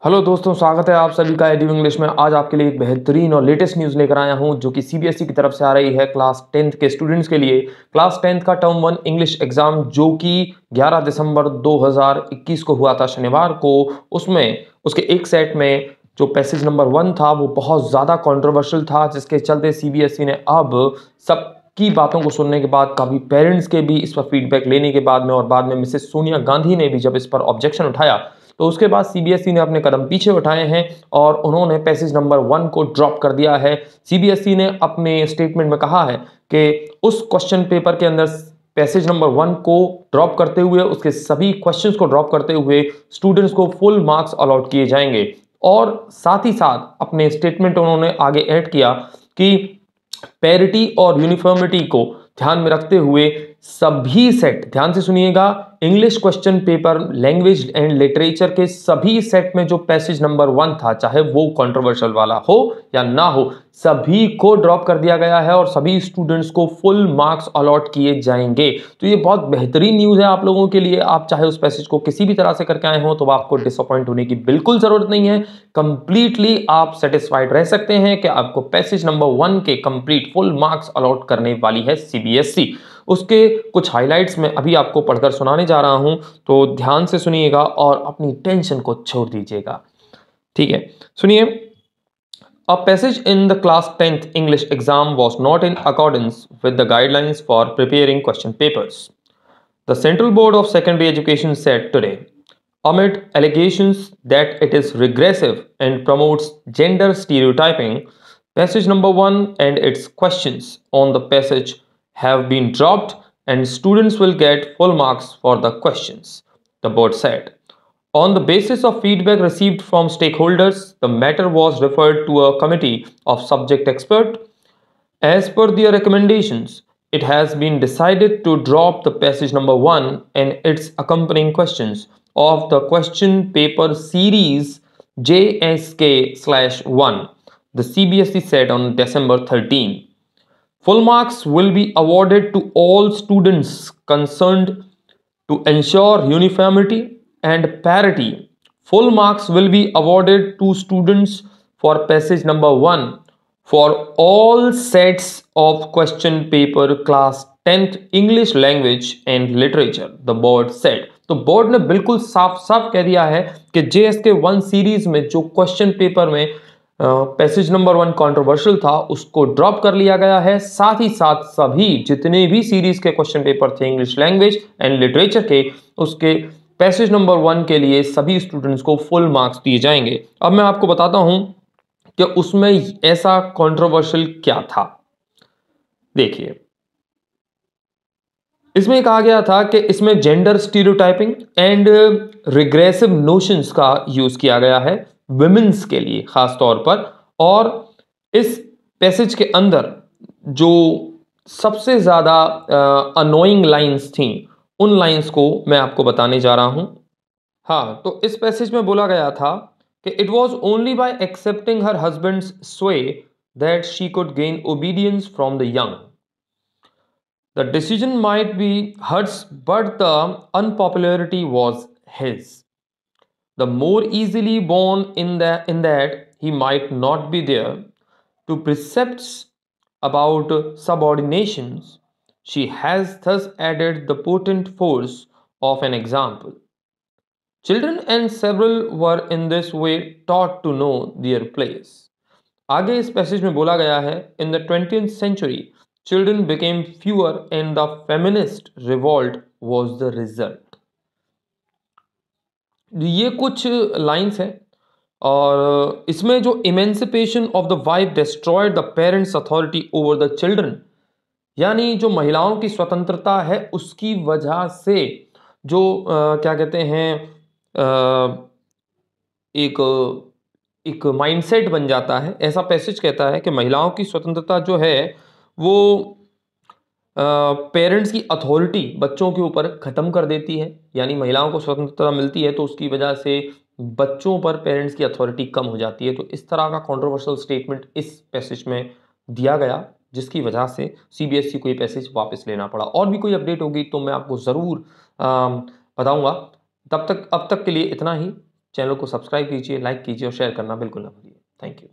Hello दोस्तों, स्वागत है आप सभी का एडू इंग्लिश में। आज आपके लिए एक बेहतरीन और लेटेस्ट न्यूज़ लेकर आया हूं जो कि सीबीएसई की तरफ से आ रही है क्लास 10th के स्टूडेंट्स के लिए। क्लास 10th का टर्म 1 इंग्लिश एग्जाम जो कि 11 दिसंबर 2021 को हुआ था शनिवार को, उसमें उसके एक सेट में जो पैसेज नंबर 1 था वो बहुत ज़्यादा कॉन्ट्रोवर्शियल था, जिसके चलते सीबीएसई ने अब सबकी बातों को सुनने के बाद, काफ़ी पेरेंट्स के भी इस पर फीडबैक लेने के बाद में और बाद में मिसेस सोनिया गांधी ने भी जब इस पर ऑब्जेक्शन उठाया तो उसके बाद सीबीएसई ने अपने कदम पीछे उठाए हैं और उन्होंने पैसेज नंबर 1 को ड्रॉप कर दिया है। सीबीएसई ने अपने स्टेटमेंट में कहा है कि उस क्वेश्चन पेपर के अंदर पैसेज नंबर 1 को ड्रॉप करते हुए, उसके सभी क्वेश्चंस को ड्रॉप करते हुए स्टूडेंट्स को फुल मार्क्स अलॉट किए जाएंगे। और साथ ही साथ अपने स्टेटमेंट उन्होंने आगे ऐड किया कि पैरिटी और यूनिफॉर्मिटी को ध्यान में रखते हुए सभी सेट, ध्यान से सुनिएगा, English question paper language and literature के सभी सेट में जो पैसेज नंबर 1 था, चाहे वो कंट्रोवर्शियल वाला हो या ना हो, सभी को ड्रॉप कर दिया गया है और सभी स्टूडेंट्स को फुल मार्क्स अलॉट किए जाएंगे। तो ये बहुत बेहतरीन न्यूज़ है आप लोगों के लिए। आप चाहे उस पैसेज को किसी भी तरह से करके आए हो तो आपको डिसअपॉइंट होने की बिल्कुल जरूरत नहीं है। कंप्लीटली आप सेटिस्फाइड रह सकते हैं कि आपको पैसेज नंबर 1 के कंप्लीट फुल मार्क्स अलॉट करने वाली है सीबीएसई। उसके कुछ हाइलाइट्स में अभी आपको पढ़कर सुनाने जा रहा हूं, तो ध्यान से सुनिएगा और अपनी टेंशन को छोड़ दीजिएगा। ठीक है, सुनिए। A passage in the class 10th English exam was not in accordance with the guidelines for preparing question papers. The Central Board of Secondary Education said today, amid allegations that it is regressive and promotes gender stereotyping, passage number 1 and its questions on the passage have been dropped and students will get full marks for the questions, the board said. On the basis of feedback received from stakeholders, the matter was referred to a committee of subject experts. As per their recommendations, it has been decided to drop the passage number 1 and its accompanying questions of the question paper series JSK/1, the CBSE said on December 13. Full marks will be awarded to all students concerned to ensure uniformity and parity. Full marks will be awarded to students for passage number 1 for all sets of question paper class 10th English language and literature, the board said. तो board ने बिल्कुल साफ साफ कह दिया है कि JSK 1 series में जो क्वेश्चन पेपर में पैसेज नंबर 1 कंट्रोवर्शियल था उसको ड्रॉप कर लिया गया है। साथ ही साथ सभी जितने भी सीरीज के क्वेश्चन पेपर थे इंग्लिश लैंग्वेज एंड लिटरेचर के, उसके पैसेज नंबर 1 के लिए सभी स्टूडेंट्स को फुल मार्क्स दिए जाएंगे। अब मैं आपको बताता हूं कि उसमें ऐसा कंट्रोवर्शियल क्या था। देखिए, इसमें कहा गया था कि इसमें gender stereotyping and regressive notions का यूज किया गया है विमेंस के लिए खास तौर पर। और इस पैसेज के अंदर जो सबसे ज्यादा अनोइंग लाइंस थी, उन लाइंस को मैं आपको बताने जा रहा हूं। हाँ, तो इस पैसेज में बोला गया था कि it was only by accepting her husband's sway that she could gain obedience from the young. The decision might be hers, but the unpopularity was his. The more easily born in that he might not be there to precepts about subordinations. She has thus added the potent force of an example. Children and several were in this way taught to know their place. आगे इस passage में बोला गया है, in the 20th century children became fewer and the feminist revolt was the result. ये कुछ lines हैं और इसमें जो emancipation of the wife destroyed the parents authority over the children, यानी जो महिलाओं की स्वतंत्रता है उसकी वजह से जो क्या कहते हैं, एक माइंडसेट बन जाता है। ऐसा पैसेज कहता है कि महिलाओं की स्वतंत्रता जो है वो पेरेंट्स की अथॉरिटी बच्चों के ऊपर ख़त्म कर देती है। यानी महिलाओं को स्वतंत्रता मिलती है तो उसकी वजह से बच्चों पर पेरेंट्स की अथॉरिटी कम हो जाती है। तो इस तरह का कंट्रोवर्शियल स्टेटमेंट इस पैसेज में दिया गया, जिसकी वजह से सीबीएसई को ये पैसेज वापस लेना पड़ा। और भी कोई अपडेट होगी तो मैं आपको ज़रूर बताऊंगा। अब तक के लिए इतना ही। चैनल को सब्सक्राइब कीजिए, लाइक कीजिए और शेयर करना बिल्कुल ना भूलिए। Thank you.